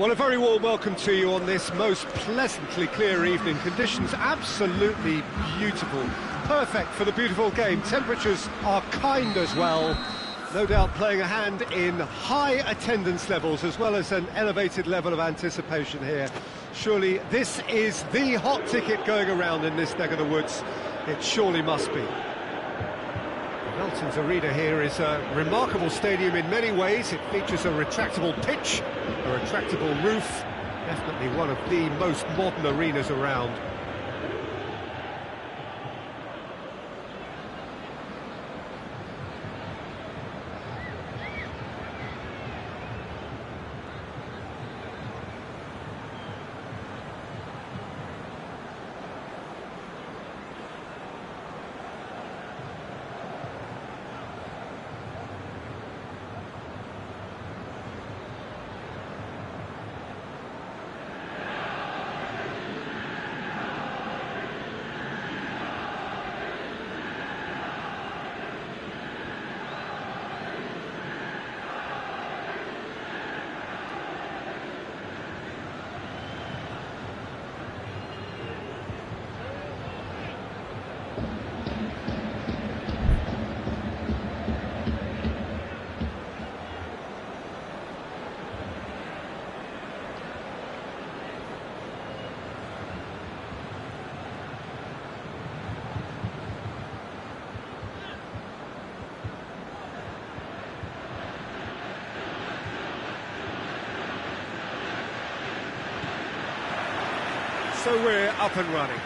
Well, a very warm welcome to you on this most pleasantly clear evening. Conditions absolutely beautiful. Perfect for the beautiful game. Temperatures are kind as well. No doubt playing a hand in high attendance levels as well as an elevated level of anticipation here. Surely this is the hot ticket going around in this neck of the woods. It surely must be. Melton's Arena here is a remarkable stadium in many ways. It features a retractable pitch, a retractable roof. Definitely one of the most modern arenas around. So we're up and running.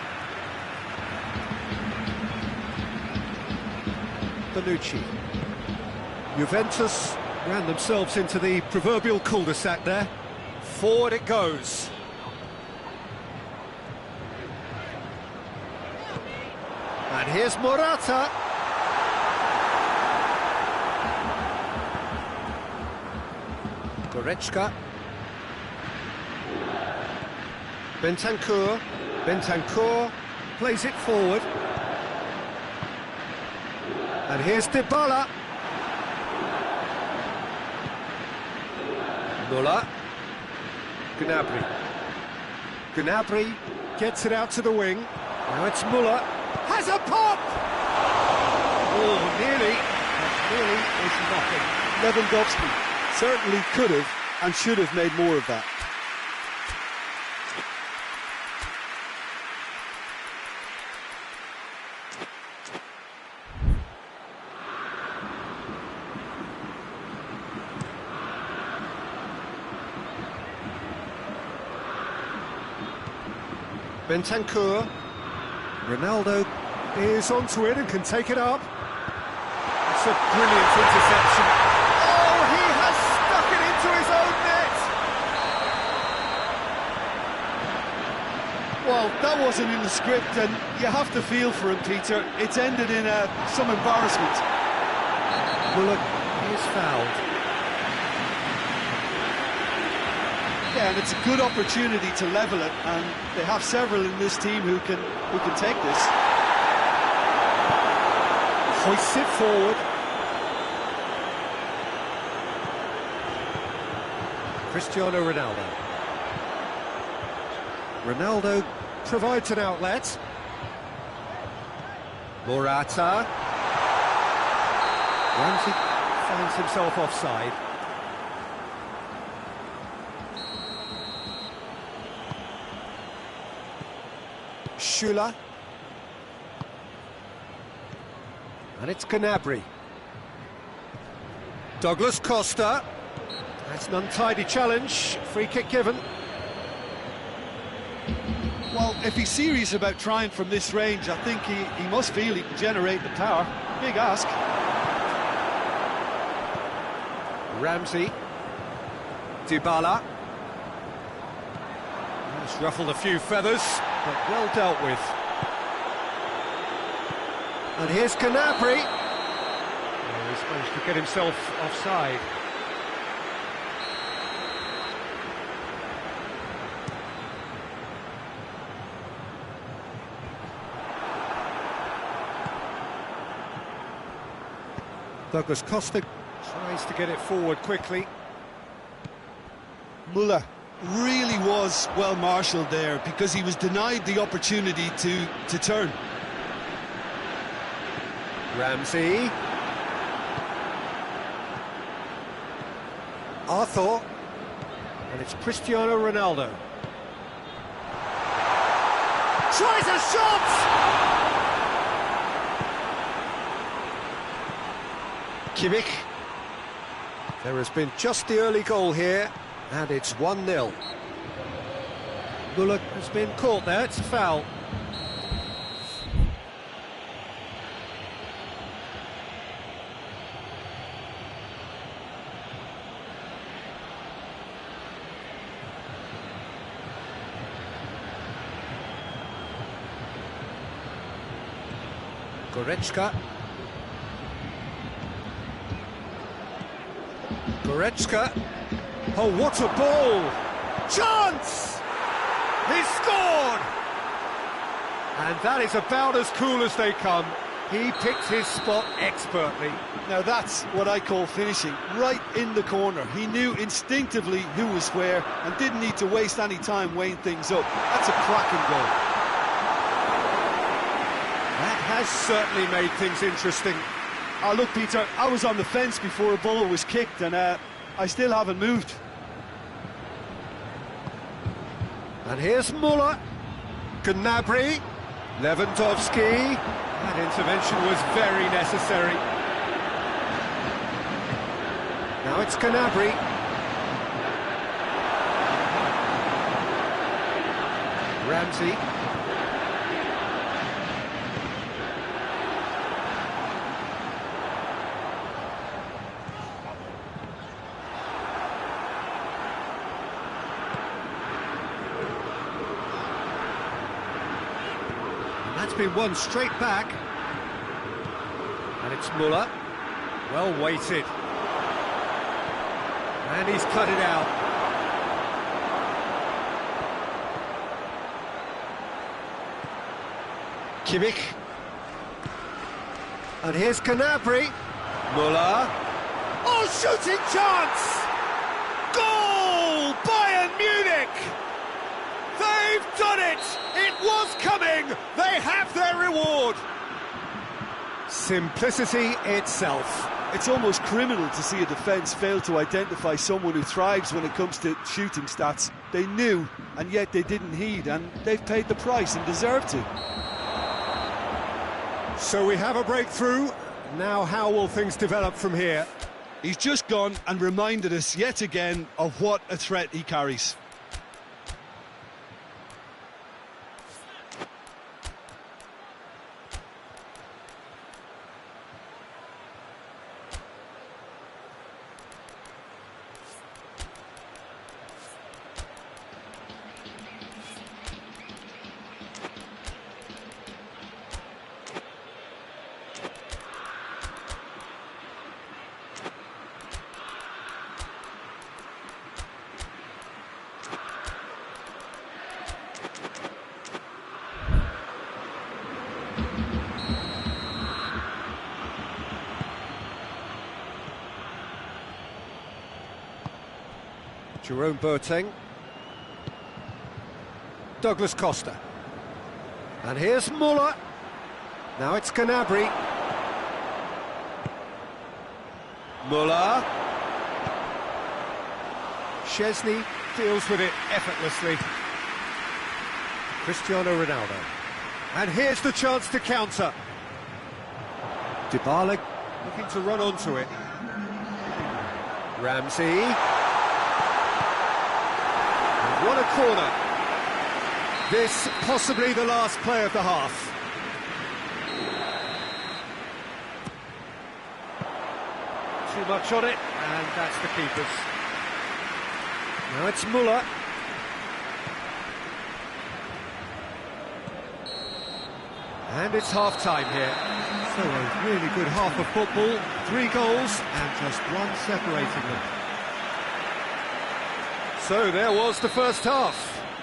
Bonucci. Juventus ran themselves into the proverbial cul-de-sac there. Forward it goes. And here's Morata. Goretzka. Bentancur plays it forward. And here's Dybala. Muller. Gnabry gets it out to the wing. Now it's Muller. Has a pop! Oh, nearly. That nearly is nothing. Lewandowski certainly could have and should have made more of that. Bentancur. Ronaldo is onto it and can take it up. It's a brilliant interception. Oh, he has stuck it into his own net! Well, that wasn't in the script, and you have to feel for him, Peter. It's ended in some embarrassment. Muller is fouled. Yeah, and it's a good opportunity to level it, and they have several in this team who can take this. Hoists it forward. Cristiano Ronaldo. Ronaldo provides an outlet. Morata. Ramsey finds himself offside. Schüller. And it's Gnabry. Douglas Costa. That's an untidy challenge. Free kick given. Well, if he's serious about trying from this range, I think he must feel he can generate the power. Big ask. Ramsey. Dybala. He's ruffled a few feathers, but well dealt with. And here's Gnabry. Oh, he's managed to get himself offside. Douglas Costa tries to get it forward quickly. Muller really was well marshalled there, because he was denied the opportunity to turn. Ramsey. Arthur. And it's Cristiano Ronaldo. Tries a shot! Kimmich. There has been just the early goal here, and it's 1-0. Muller has been caught there, it's a foul. Goretzka. Goretzka. Oh, what a ball! Chance! He's scored! And that is about as cool as they come. He picked his spot expertly. Now that's what I call finishing, right in the corner. He knew instinctively who was where and didn't need to waste any time weighing things up. That's a cracking goal. That has certainly made things interesting. Oh, look, Peter, I was on the fence before a ball was kicked, and I still haven't moved. And here's Muller, Gnabry, Lewandowski. That intervention was very necessary. Now it's Gnabry. Ramsey. That's been won straight back. And it's Muller. Well weighted. And he's cut it out. Kimmich. And here's Gnabry. Muller. Oh, shooting chance! Goal! Bayern Munich! They've done it! It was coming! They have their reward! Simplicity itself. It's almost criminal to see a defence fail to identify someone who thrives when it comes to shooting stats. They knew, and yet they didn't heed, and they've paid the price and deserve to. So we have a breakthrough. Now how will things develop from here? He's just gone and reminded us yet again of what a threat he carries. Jerome Boateng. Douglas Costa. And here's Muller. Now it's Gnabry. Muller. Szczesny deals with it effortlessly. Cristiano Ronaldo. And here's the chance to counter. Dybala looking to run onto it. Ramsey. What a corner. This possibly the last play of the half. Too much on it, and that's the keeper's. Now it's Muller. And it's half-time here. So a really good half of football. 3 goals and just one separating them. So there was the first half.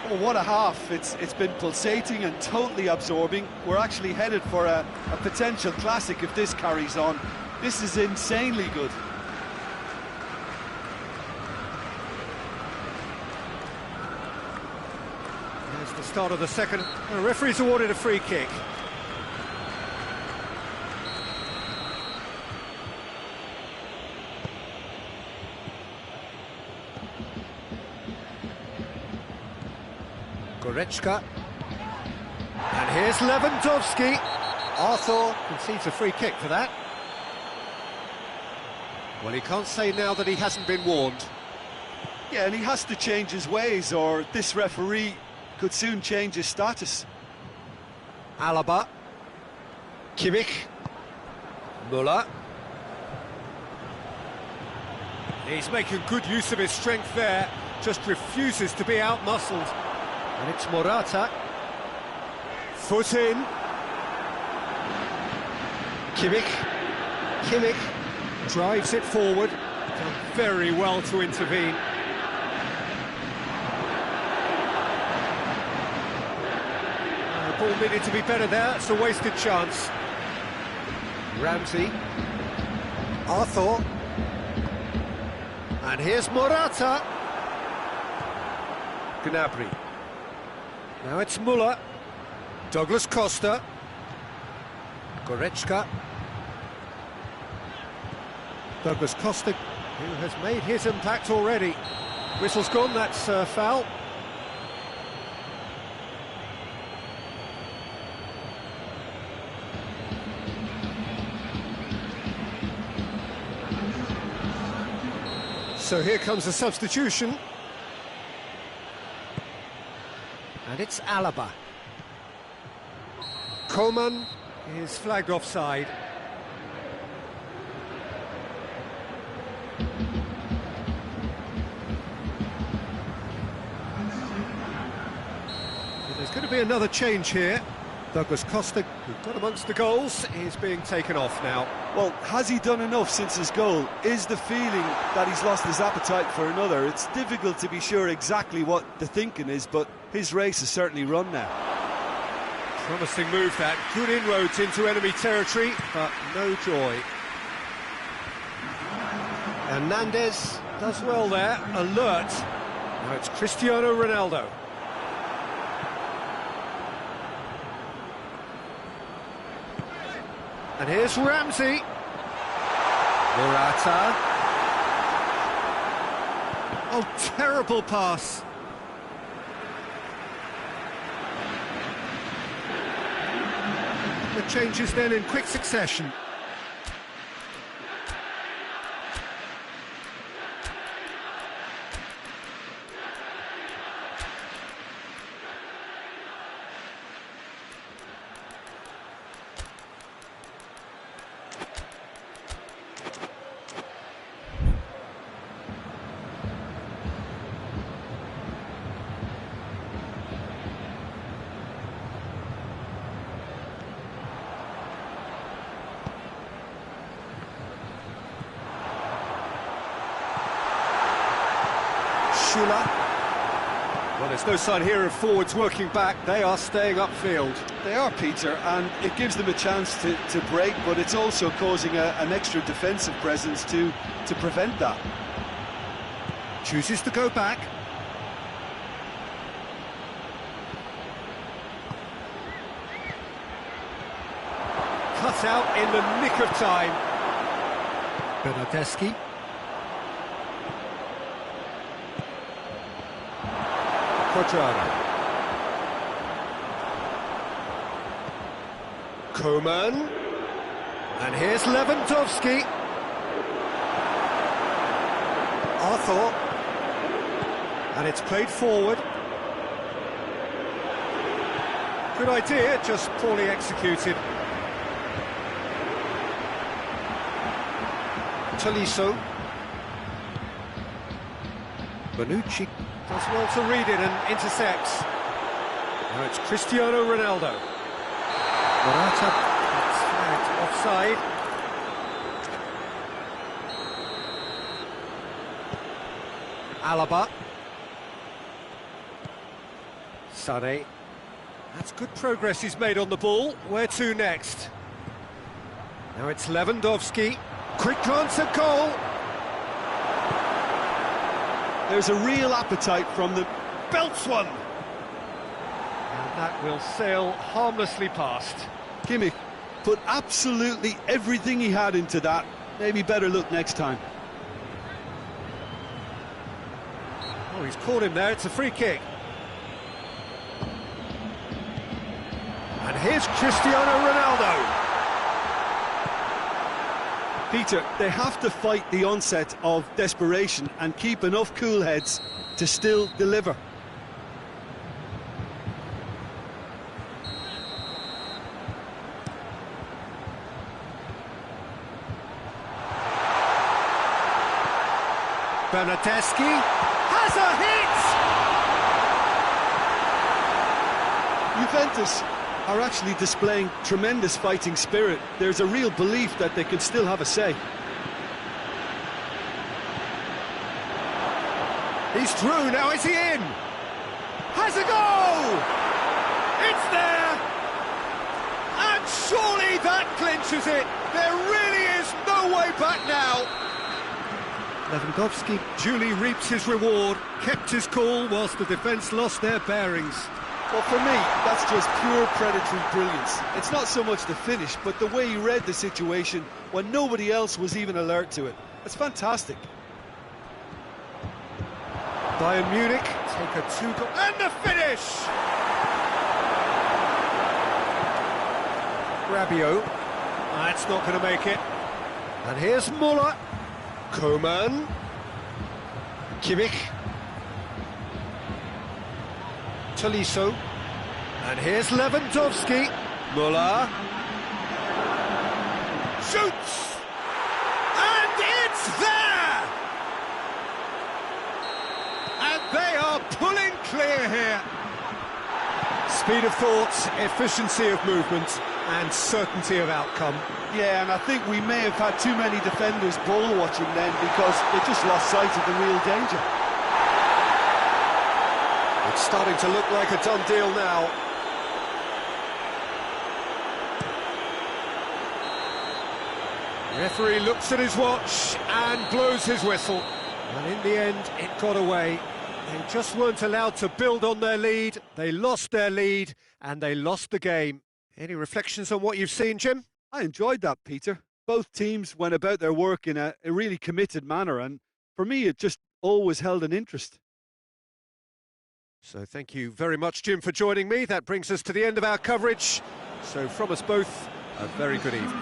Oh, what a half. It's been pulsating and totally absorbing. We're actually headed for a potential classic if this carries on. This is insanely good. It's the start of the second. The referee's awarded a free kick. Goretzka. And here's Lewandowski. Arthur concedes a free kick for that. Well, he can't say now that he hasn't been warned. Yeah, and he has to change his ways, or this referee could soon change his status. Alaba. Kimmich. Müller. He's making good use of his strength there, just refuses to be out-muscled. And it's Morata. Foot in. Kimmich drives it forward. Done very well to intervene. The ball needed to be better there. It's a wasted chance. Ramsey. Arthur. And here's Morata. Gnabry. Now it's Müller. Douglas Costa. Goretzka. Douglas Costa, who has made his impact already. Whistle's gone, that's foul. So here comes a substitution. And it's Alaba. Coman is flagged offside. There's going to be another change here. Douglas Costa, who got amongst the goals, is being taken off now. Well, has he done enough since his goal? Is the feeling that he's lost his appetite for another? It's difficult to be sure exactly what the thinking is, but his race has certainly run now. Promising move that, good inroads into enemy territory, but no joy. Hernandez does well there, alert. Now it's Cristiano Ronaldo. And here's Ramsey. Morata. Oh, terrible pass. The changes then in quick succession. Well, there's no sign here of forwards working back. They are staying upfield. They are, Peter, and it gives them a chance to break, but it's also causing an extra defensive presence to prevent that. Chooses to go back. Cut out in the nick of time. Bernardeschi. Quadrado. Coman. And here's Lewandowski. Arthur. And it's played forward. Good idea, just poorly executed. Tolisso. Bonucci does well to read it and intercepts. Now it's Cristiano Ronaldo. Morata gets flagged offside. Alaba. Sané. That's good progress he's made on the ball. Where to next? Now it's Lewandowski. Quick glance at goal. There's a real appetite from the belts one. That will sail harmlessly past. Kimmich put absolutely everything he had into that. Maybe better look next time. Oh, he's caught him there. It's a free kick. And here's Cristiano Ronaldo. Peter, they have to fight the onset of desperation and keep enough cool heads to still deliver. Bernardeschi has a hit! Juventus are actually displaying tremendous fighting spirit. There's a real belief that they can still have a say. He's through, now is he in? Has a goal! It's there! And surely that clinches it! There really is no way back now! Lewandowski duly reaps his reward, kept his cool whilst the defence lost their bearings. Well, for me, that's just pure predatory brilliance. It's not so much the finish, but the way he read the situation when nobody else was even alert to it. It's fantastic. Bayern Munich take a 2-goal... And the finish! Rabiot. That's not going to make it. And here's Muller. Coman. Kimmich. Tolisso. And here's Lewandowski. Muller. Shoots! And it's there! And they are pulling clear here. Speed of thought, efficiency of movement, and certainty of outcome. Yeah, and I think we may have had too many defenders ball watching then because they just lost sight of the real danger. It's starting to look like a done deal now. Referee looks at his watch and blows his whistle. And in the end, it got away. They just weren't allowed to build on their lead. They lost their lead and they lost the game. Any reflections on what you've seen, Jim? I enjoyed that, Peter. Both teams went about their work in a really committed manner, and for me, it just always held an interest. So thank you very much, Jim, for joining me. That brings us to the end of our coverage. So from us both, a very good evening.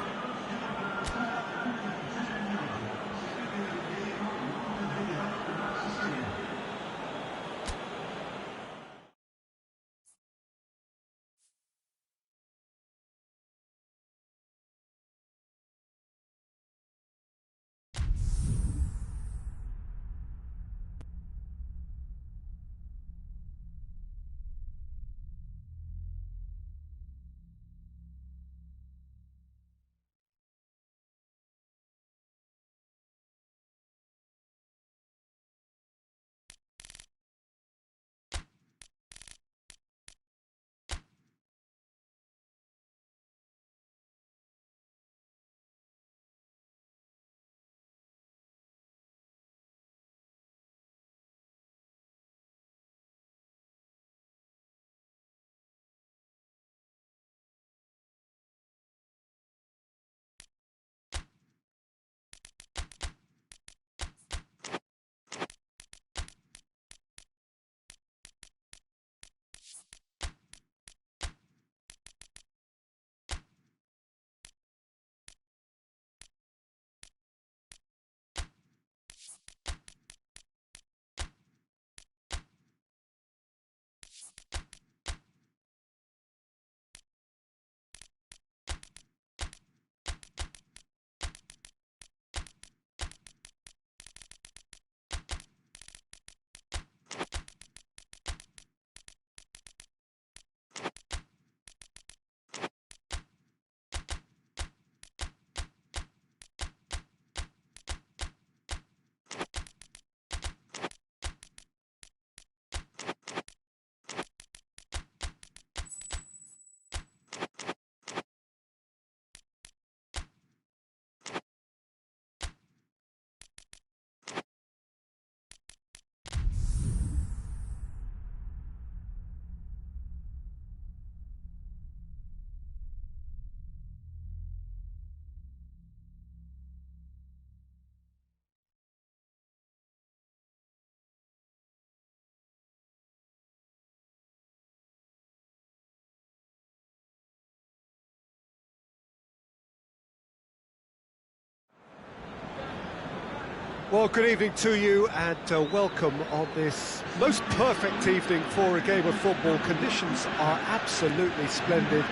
Well, good evening to you and welcome on this most perfect evening for a game of football. Conditions are absolutely splendid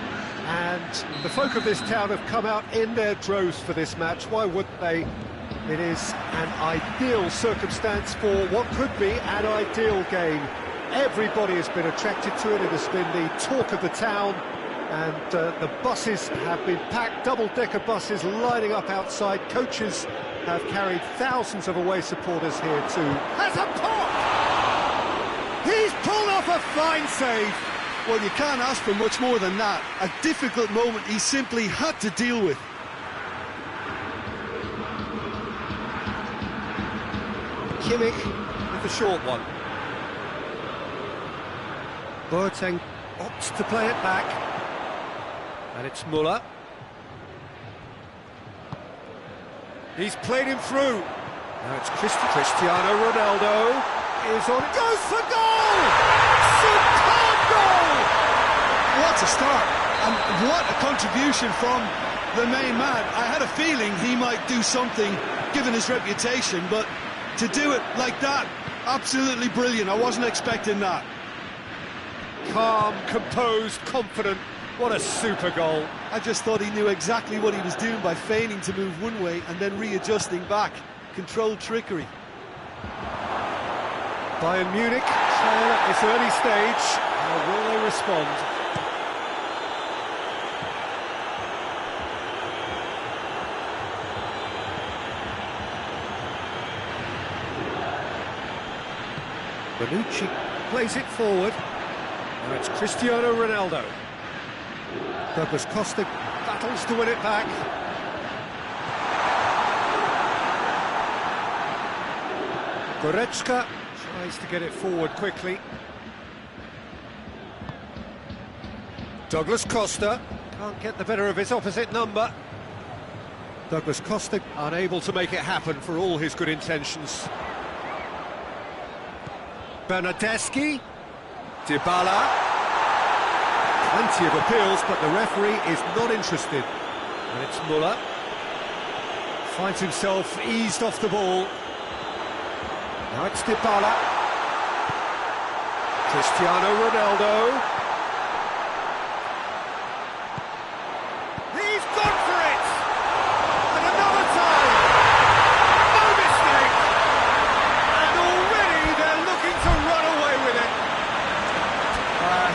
and the folk of this town have come out in their droves for this match. Why wouldn't they? It is an ideal circumstance for what could be an ideal game. Everybody has been attracted to it. It has been the talk of the town, and the buses have been packed, double-decker buses lining up outside. Coaches have carried thousands of away supporters here too. Has a pop! He's pulled off a fine save! Well, you can't ask for much more than that. A difficult moment he simply had to deal with. Kimmich with the short one. Boateng opts to play it back. And it's Müller. He's played him through. Now it's Cristiano Ronaldo is on. Goes for goal! Superb goal! What a start, and what a contribution from the main man. I had a feeling he might do something, given his reputation, but to do it like that, absolutely brilliant. I wasn't expecting that. Calm, composed, confident. What a super goal. I just thought he knew exactly what he was doing by feigning to move one way and then readjusting back. Controlled trickery. Bayern Munich trail at this early stage. How will they respond? Bonucci plays it forward. Now it's Cristiano Ronaldo. Douglas Costa battles to win it back. Goretzka tries to get it forward quickly. Douglas Costa can't get the better of his opposite number. Douglas Costa unable to make it happen for all his good intentions. Bernardeschi, Dybala. Plenty of appeals, but the referee is not interested. And it's Müller. Finds himself eased off the ball. Now it's Dybala. Cristiano Ronaldo. He's gone for it! And another time! No mistake! And already they're looking to run away with it.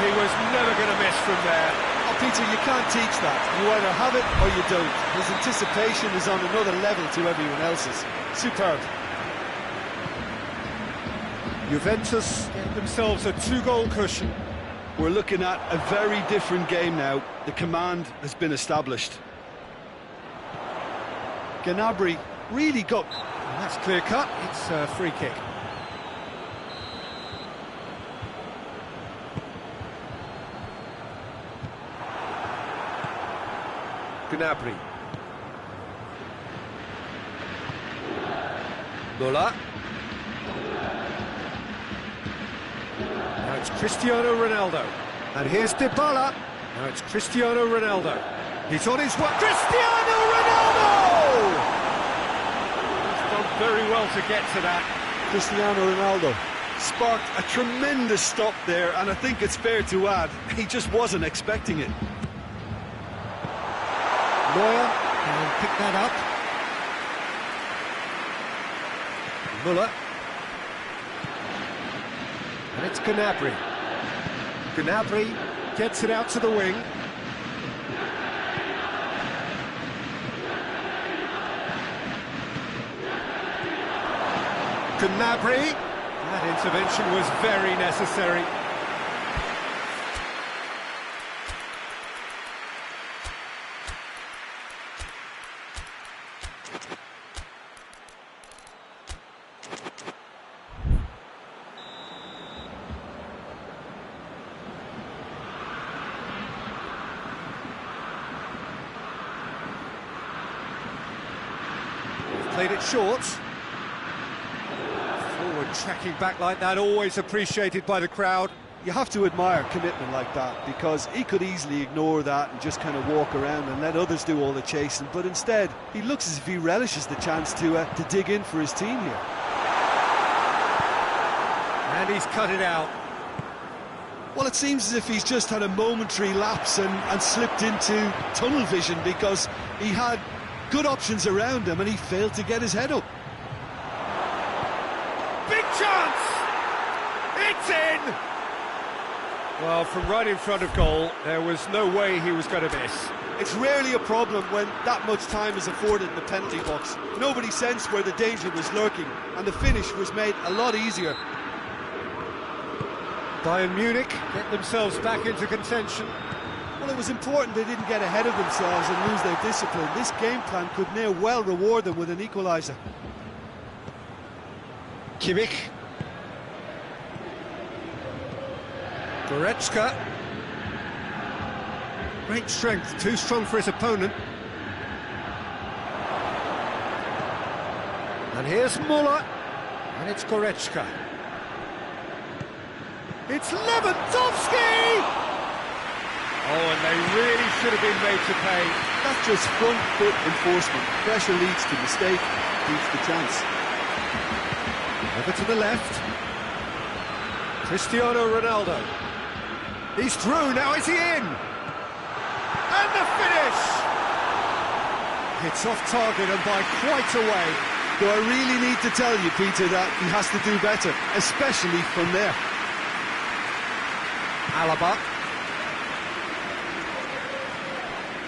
He was never going to miss from there. Oh, Peter, you can't teach that. You either have it or you don't. His anticipation is on another level to everyone else's. Superb. Juventus get themselves a 2-goal cushion. We're looking at a very different game now. The command has been established. Gnabry really got... And that's clear cut. It's a free kick. Gnabry. Müller. Now it's Cristiano Ronaldo. And here's Dybala. Now it's Cristiano Ronaldo. He's on his way. Cristiano Ronaldo! He's done very well to get to that. Cristiano Ronaldo sparked a tremendous stop there, and I think it's fair to add, he just wasn't expecting it. Neuer can pick that up. Müller. And it's Gnabry. Gnabry gets it out to the wing. Gnabry. That intervention was very necessary. Played it short. Forward tracking back like that, always appreciated by the crowd. You have to admire commitment like that, because he could easily ignore that and just kind of walk around and let others do all the chasing, but instead he looks as if he relishes the chance to dig in for his team here. And he's cut it out. Well, it seems as if he's just had a momentary lapse and slipped into tunnel vision, because he had good options around him and he failed to get his head up. Big chance! It's in! Well, from right in front of goal, there was no way he was going to miss. It's rarely a problem when that much time is afforded in the penalty box. Nobody sensed where the danger was lurking, and the finish was made a lot easier. Bayern Munich get themselves back into contention. Well, it was important they didn't get ahead of themselves and lose their discipline. This game plan could near well reward them with an equaliser. Kimmich. Goretzka. Great strength, too strong for his opponent. And here's Müller. And it's Goretzka. It's Lewandowski! Oh, and they really should have been made to pay. That's just front foot enforcement. Pressure leads to mistake, leads to chance. Over to the left. Cristiano Ronaldo. He's through, now is he in? And the finish! It's off target and by quite a way. Do I really need to tell you, Peter, that he has to do better, especially from there? Alaba.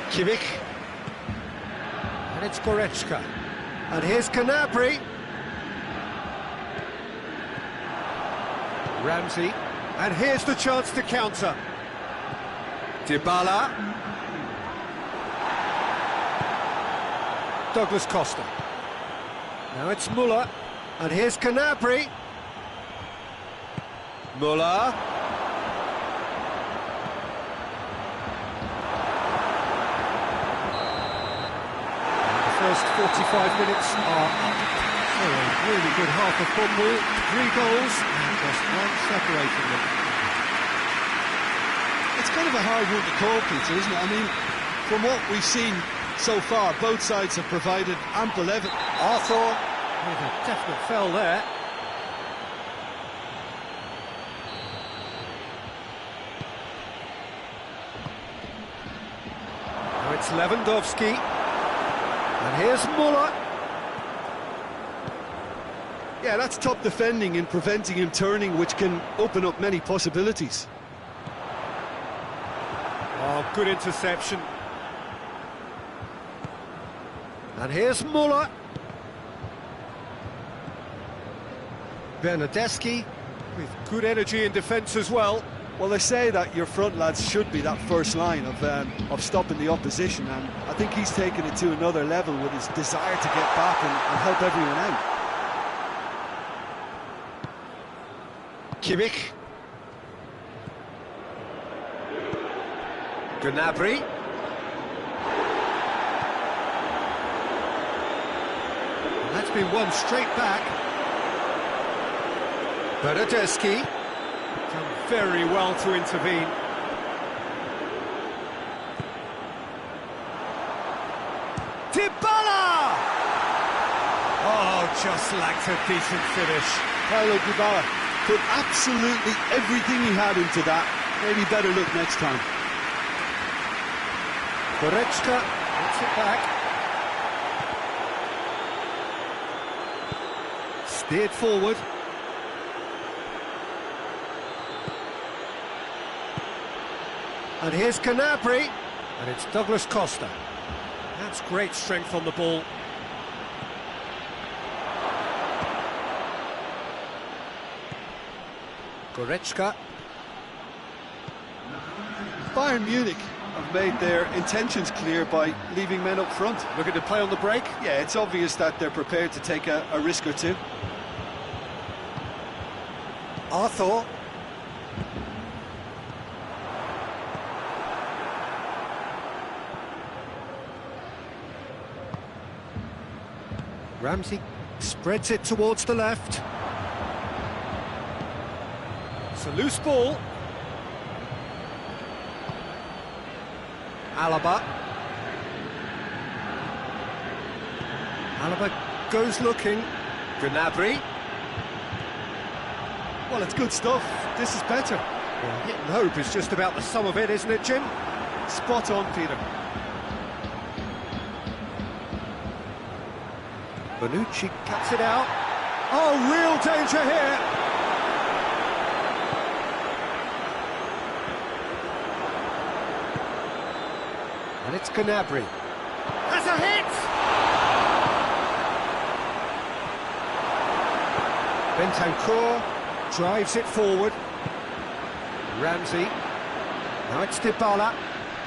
Kimmich. And it's Goretzka. And here's Gnabry. Ramsey. And here's the chance to counter. Dybala. Douglas Costa. Now it's Müller. And here's Gnabry. Müller. First 45 minutes are up. So a really good half of football, 3 goals and just one separating them. It's kind of a hard one to call, Peter, isn't it? I mean, from what we've seen so far, both sides have provided ample evidence. Arthur with a definite foul there. Now it's Lewandowski. And here's Müller. Yeah, that's top defending and preventing him turning, which can open up many possibilities. Oh, good interception. And here's Müller. Bernardeschi with good energy in defence as well. Well, they say that your front lads should be that first line of stopping the opposition, and I think he's taken it to another level with his desire to get back and help everyone out. Kimmich. Gnabry. And that's been won straight back. Bernardeschi. Done very well to intervene. Dybala! Oh, just lacked a decent finish. Paulo Dybala put absolutely everything he had into that. Maybe better look next time. Goretzka gets it back. Steered forward. And here's Gnabry. And it's Douglas Costa. That's great strength on the ball. Goretzka. Bayern Munich have made their intentions clear by leaving men up front. Looking to play on the break. Yeah, it's obvious that they're prepared to take a risk or two. Arthur. Ramsey spreads it towards the left. It's a loose ball. Alaba. Alaba goes looking. Gnabry. Well, it's good stuff. This is better. Well, hit and hope is just about the sum of it, isn't it, Jim? Spot on, Peter. Bonucci cuts it out. Oh, real danger here. And it's Gnabry. Has a hit! Bentancur drives it forward. Ramsey. Now it's Dybala.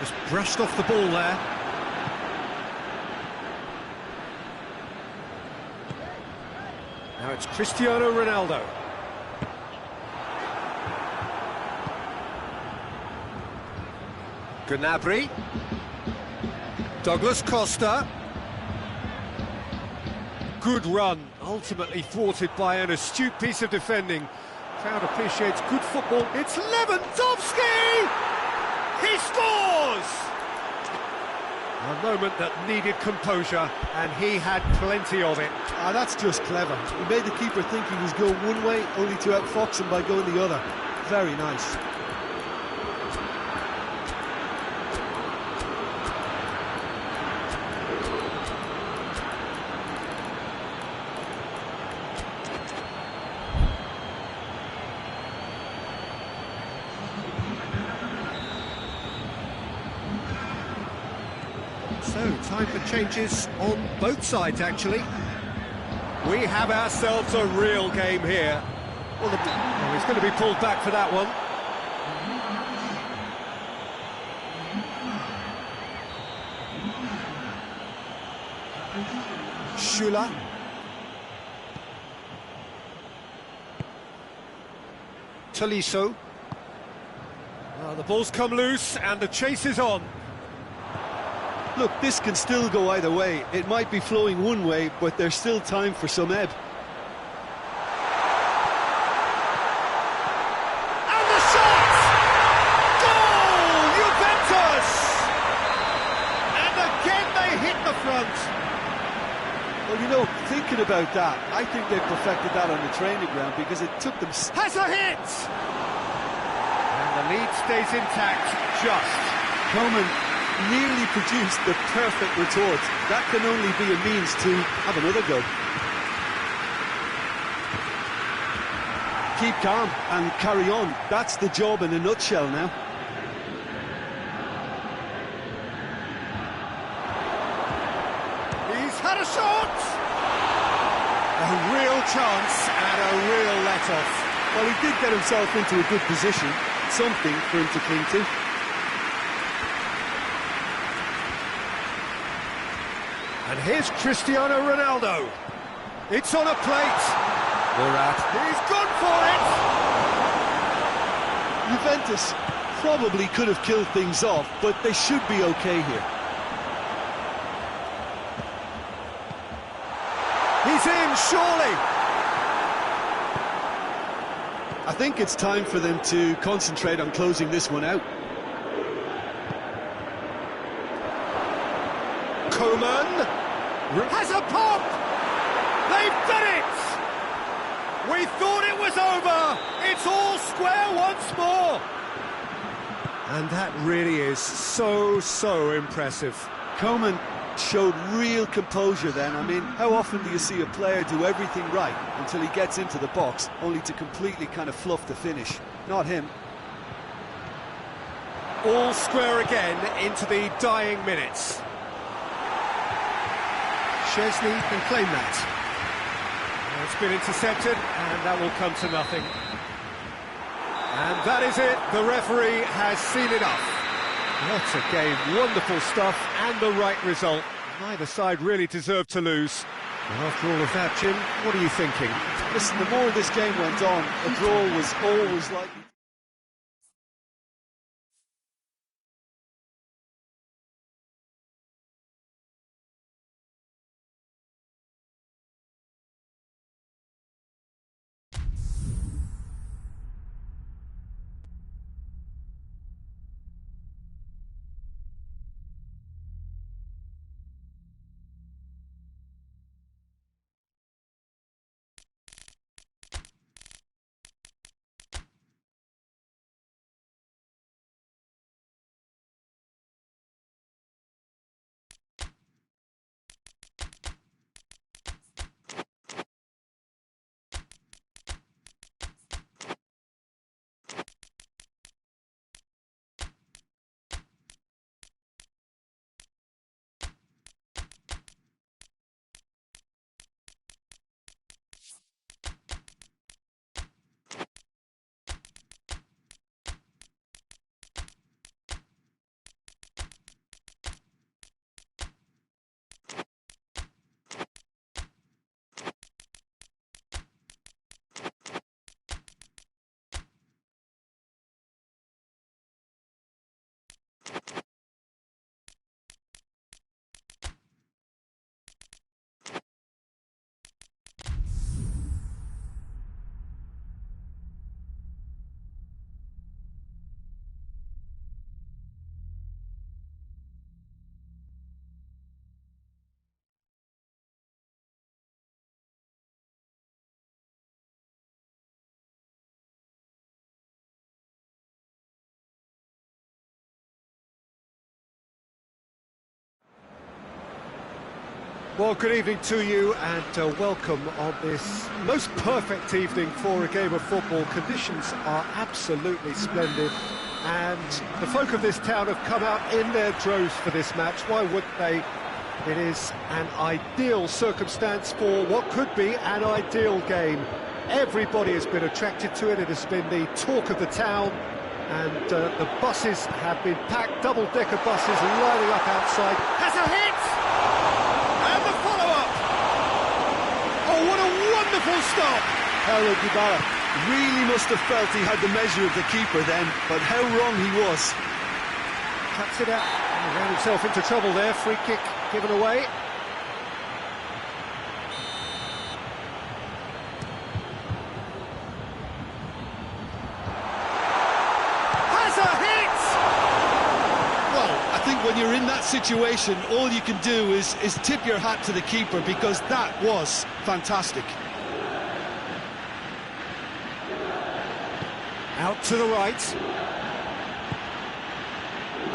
Just brushed off the ball there. Now it's Cristiano Ronaldo. Gnabry. Douglas Costa. Good run, ultimately thwarted by an astute piece of defending. Crowd appreciates good football. It's Lewandowski! He scores! A moment that needed composure, and he had plenty of it. Ah, that's just clever. He made the keeper think he was going one way, only to outfox him by going the other. Very nice. So, time for changes on both sides, actually. We have ourselves a real game here. Well, he's going to be pulled back for that one. Schüller. Tolisso. Well, the ball's come loose and the chase is on. Look, this can still go either way. It might be flowing one way, but there's still time for some ebb. And the shot! Goal! Juventus! And again they hit the front. Well, you know, thinking about that, I think they perfected that on the training ground because it took them... Has a hit! And the lead stays intact, just. Coleman nearly produced the perfect retort. That can only be a means to have another go. Keep calm and carry on. That's the job in a nutshell now. He's had a shot! A real chance and a real let-off. Well, he did get himself into a good position. Something for him to cling to. And here's Cristiano Ronaldo. It's on a plate. Murat. He's gone for it. Juventus probably could have killed things off, but they should be okay here. He's in, surely. I think it's time for them to concentrate on closing this one out. Coman has a pop! They've done it! We thought it was over! It's all square once more! And that really is so impressive. Coman showed real composure then. I mean, how often do you see a player do everything right until he gets into the box, only to completely kind of fluff the finish? Not him. All square again into the dying minutes. Chesney can claim that. It's been intercepted, and that will come to nothing. And that is it. The referee has seen enough. What a game. Wonderful stuff, and the right result. Neither side really deserved to lose. And after all of that, Jim, what are you thinking? Listen, the more this game went on, a draw was always likely. Well, good evening to you and welcome on this most perfect evening for a game of football. Conditions are absolutely splendid and the folk of this town have come out in their droves for this match. Why wouldn't they? It is an ideal circumstance for what could be an ideal game. Everybody has been attracted to it. It has been the talk of the town and the buses have been packed, double-decker buses lining up outside. Has a hit! And the follow-up! Oh, what a wonderful stop! Paulo Dybala really must have felt he had the measure of the keeper then, but how wrong he was. Cuts it out. He ran himself into trouble there. Free kick given away. When you're in that situation, all you can do is tip your hat to the keeper, because that was fantastic. Out to the right.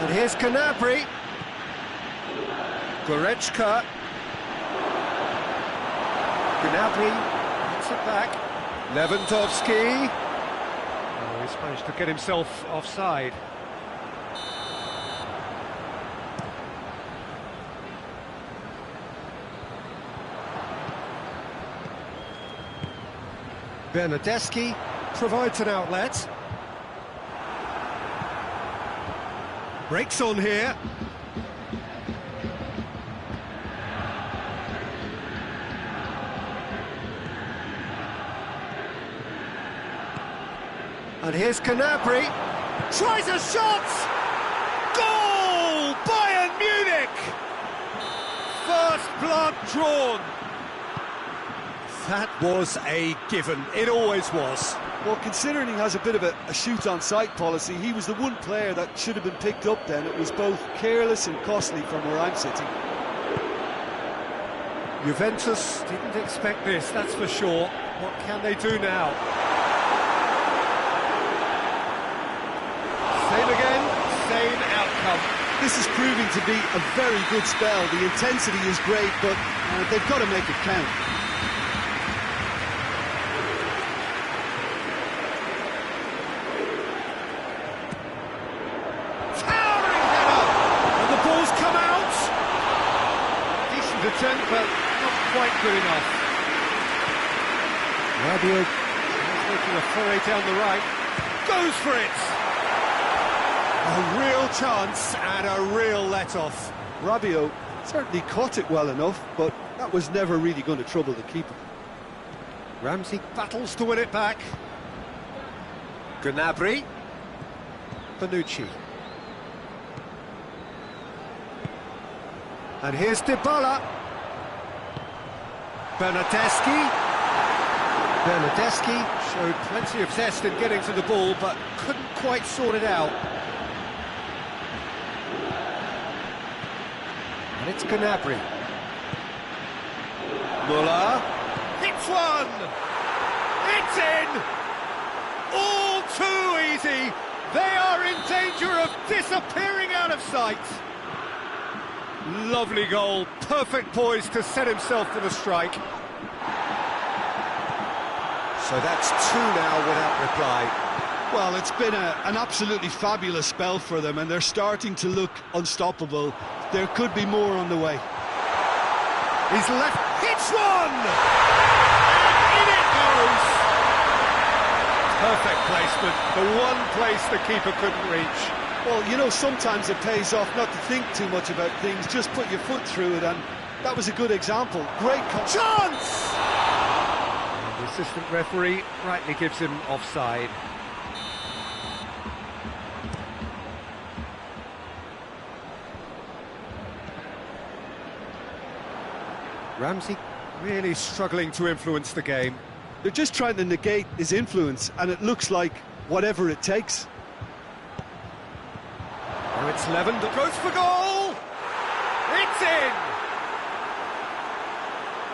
And here's Gnabry. Goretzka. Gnabry gets it back. Lewandowski. Oh, he's managed to get himself offside. Bernardeschi provides an outlet. Breaks on here. And here's Gnabry. Tries a shot! Goal! Bayern Munich! First blood drawn. That was a given. It always was. Well, considering he has a bit of a shoot-on-sight policy, he was the one player that should have been picked up then. It was both careless and costly from where I'm sitting. Juventus didn't expect this, that's for sure. What can they do now? Same again, same outcome. This is proving to be a very good spell. The intensity is great, but they've got to make it count. Attempt, but not quite good enough. Rabiot making a foray down the right, goes for it! A real chance and a real let-off. Rabiot certainly caught it well enough, but that was never really going to trouble the keeper. Ramsey battles to win it back. Gnabry. Bonucci. And here's Dybala. Bernardeschi. Bernardeschi showed plenty of zest in getting to the ball, but couldn't quite sort it out. And it's Gnabry. Muller. Hits one! It's in! All too easy! They are in danger of disappearing out of sight! Lovely goal, perfect poise to set himself for the strike. So that's two now without reply. Well, it's been an absolutely fabulous spell for them, and they're starting to look unstoppable. There could be more on the way. He's left, hits one! And in it goes! Perfect placement, the one place the keeper couldn't reach. Well, you know, sometimes it pays off not to think too much about things, just put your foot through it, and that was a good example. Great chance! And the assistant referee rightly gives him offside. Ramsey really struggling to influence the game. They're just trying to negate his influence, and it looks like whatever it takes. Now it's Lewandowski, goes for goal! It's in!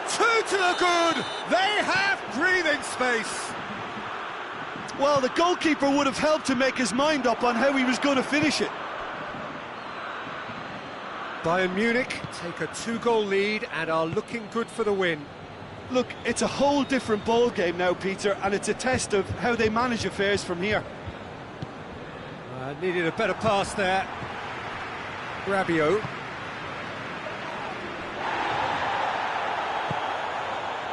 Two to the good! They have breathing space! Well, the goalkeeper would have helped to make his mind up on how he was going to finish it. Bayern Munich take a 2-goal lead and are looking good for the win. Look, it's a whole different ball game now, Peter, and it's a test of how they manage affairs from here. Needed a better pass there. Rabiot.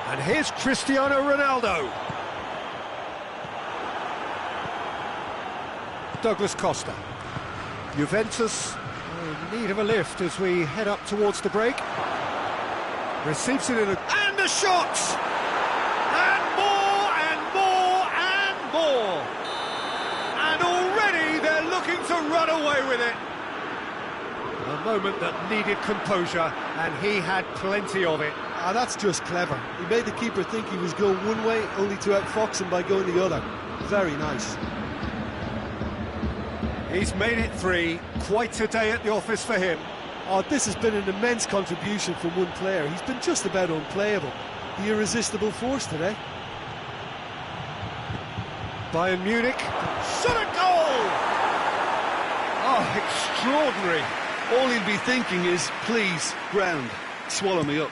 And here's Cristiano Ronaldo. Douglas Costa. Juventus in need of a lift as we head up towards the break. Receives it in a... And the shots! And more, and more, and more! And already they're looking to run away with it. A moment that needed composure, and he had plenty of it. Ah, that's just clever. He made the keeper think he was going one way, only to outfox him by going the other. Very nice. He's made it 3. Quite a day at the office for him. Oh, this has been an immense contribution from one player. He's been just about unplayable. The irresistible force today. Bayern Munich. Shot a goal! Oh, extraordinary. All he'll be thinking is, please, ground, swallow me up.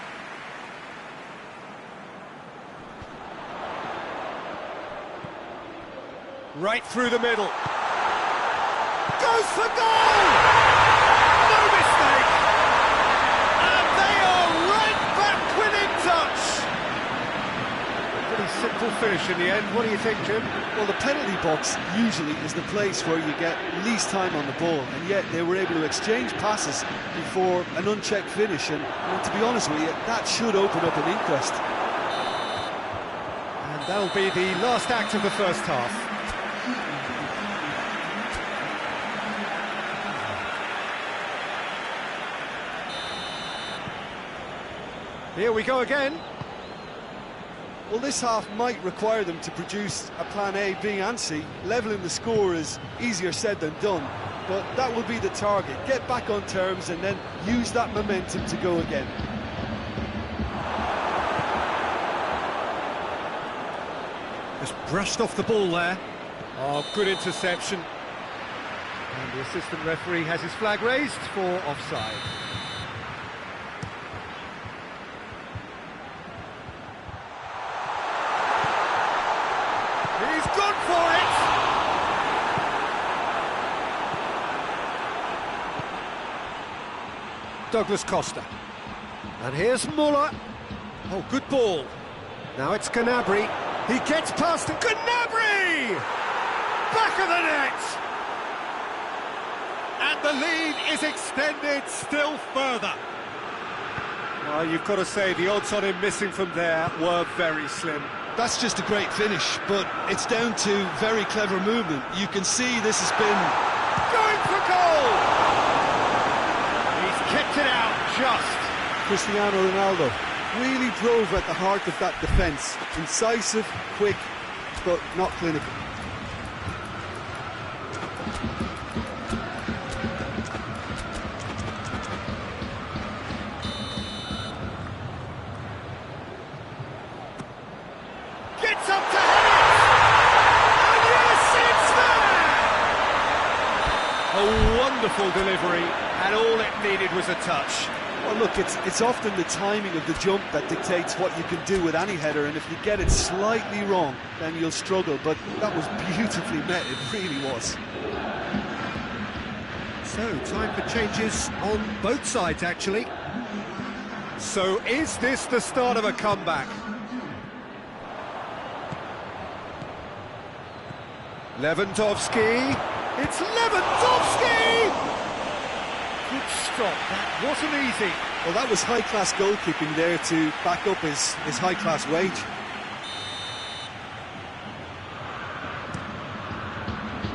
Right through the middle. Goes for goal! No mistake! And they are right back within touch! Pretty simple finish in the end. What do you think, Jim? Well, the penalty box usually is the place where you get least time on the ball, and yet they were able to exchange passes before an unchecked finish, and to be honest with you, that should open up an inquest. And that'll be the last act of the first half. Here we go again. Well, this half might require them to produce a plan A, B and C. Levelling the score is easier said than done, but that will be the target. Get back on terms and then use that momentum to go again. Just brushed off the ball there. Oh, good interception. And the assistant referee has his flag raised for offside. He's gone for it! Douglas Costa. And here's Muller. Oh, good ball. Now it's Gnabry. He gets past it. Gnabry! Back of the net! And the lead is extended still further. Well, you've got to say the odds on him missing from there were very slim. That's just a great finish, but it's down to very clever movement. You can see this has been... Going for goal! He's kicked it out just. Cristiano Ronaldo really drove at the heart of that defence. Incisive, quick, but not clinical. Gets up to head it! And yes, it's there! A wonderful delivery, and all it needed was a touch. Well, look, it's often the timing of the jump that dictates what you can do with any header, and if you get it slightly wrong, then you'll struggle, but that was beautifully met, it really was. So, time for changes on both sides, actually. So, is this the start of a comeback? Lewandowski. It's Lewandowski! Good stop, that wasn't easy. Well, that was high-class goalkeeping there to back up his high-class wage.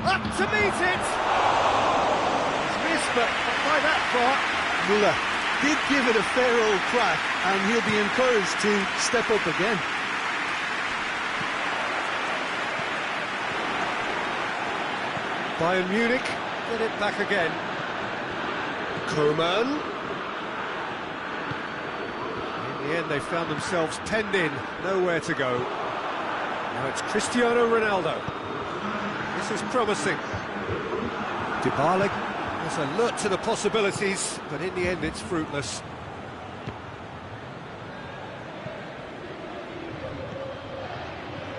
Up to meet it! He's missed, but not by that far. Muller did give it a fair old crack, and he'll be encouraged to step up again. Bayern Munich get it back again. Coman. In the end, they found themselves penned in, nowhere to go. Now it's Cristiano Ronaldo. This is promising. Dybala There's alert to the possibilities, but in the end it's fruitless.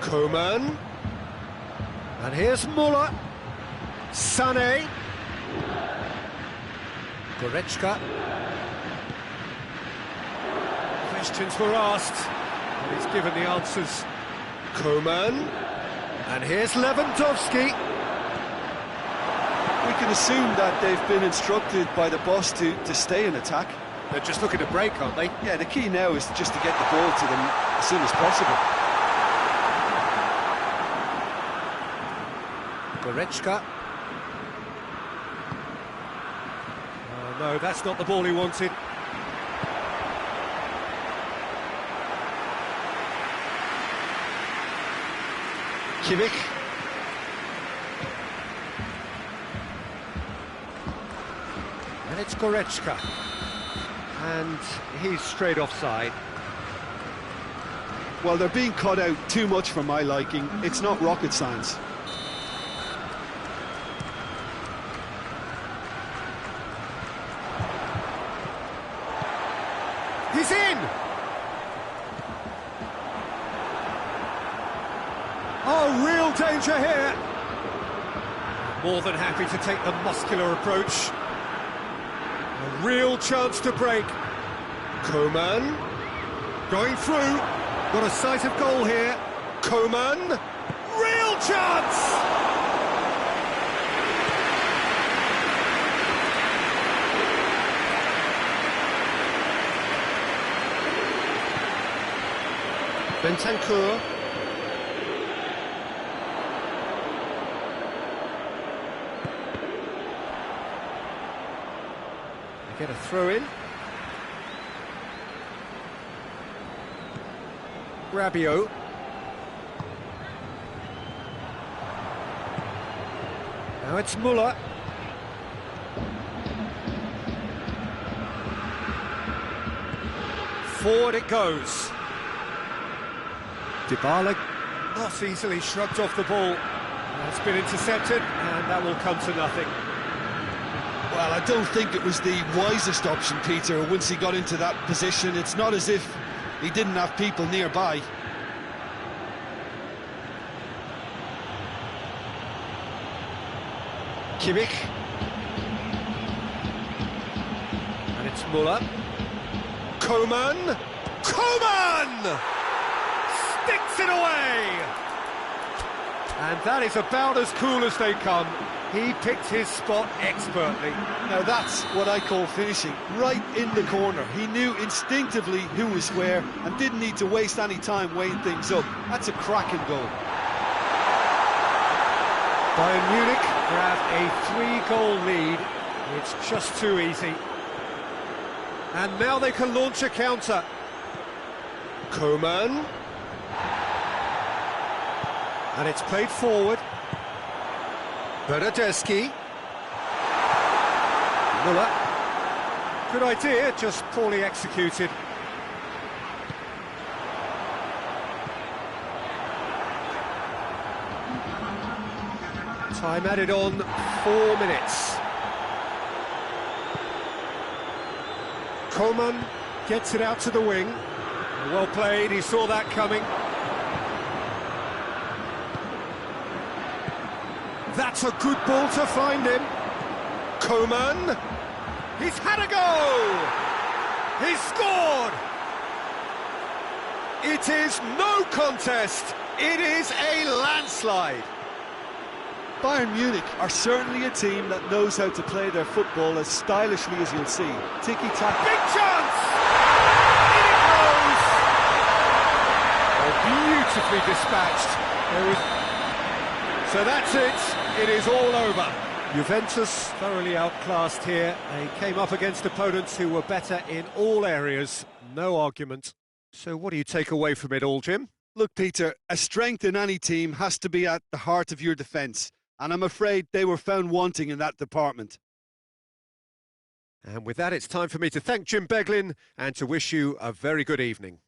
Koeman. And here's Muller. Sané. Goretzka. Questions were asked, and he's given the answers. Koeman. And here's Lewandowski. We can assume that they've been instructed by the boss to stay in attack. They're just looking to break, aren't they? Yeah, the key now is just to get the ball to them as soon as possible. Goretzka. Oh no, that's not the ball he wanted. Kimmich. And it's Goretzka. And he's straight offside. Well, they're being cut out too much for my liking. It's not rocket science. He's in! Oh, real danger here! More than happy to take the muscular approach. A real chance to break. Koeman. Going through. Got a sight of goal here. Koeman. Real chance! Bentancur. They get a throw in. Rabiot. Now it's Muller. Forward it goes. Dybala not easily shrugged off the ball. It's been intercepted, and that will come to nothing. Well, I don't think it was the wisest option, Peter, once he got into that position. It's not as if he didn't have people nearby. Kimmich. And it's Muller. Koeman. Koeman! Sticks it away! And that is about as cool as they come. He picked his spot expertly. Now that's what I call finishing, right in the corner. He knew instinctively who was where and didn't need to waste any time weighing things up. That's a cracking goal. Bayern Munich grab a 3-goal lead. It's just too easy. And now they can launch a counter. Koeman. And it's played forward. Bernardeschi. Muller. Good idea, just poorly executed. Time added on, 4 minutes. Koeman gets it out to the wing. Well played, he saw that coming. That's a good ball to find him. Koeman. He's had a go! He's scored! It is no contest. It is a landslide. Bayern Munich are certainly a team that knows how to play their football as stylishly as you'll see. Tiki-taka. Big chance! In it goes! Oh, beautifully dispatched. So that's it. It is all over. Juventus thoroughly outclassed here. They came up against opponents who were better in all areas. No argument. So what do you take away from it all, Jim? Look, Peter, a strength in any team has to be at the heart of your defence. And I'm afraid they were found wanting in that department. And with that, it's time for me to thank Jim Beglin and to wish you a very good evening.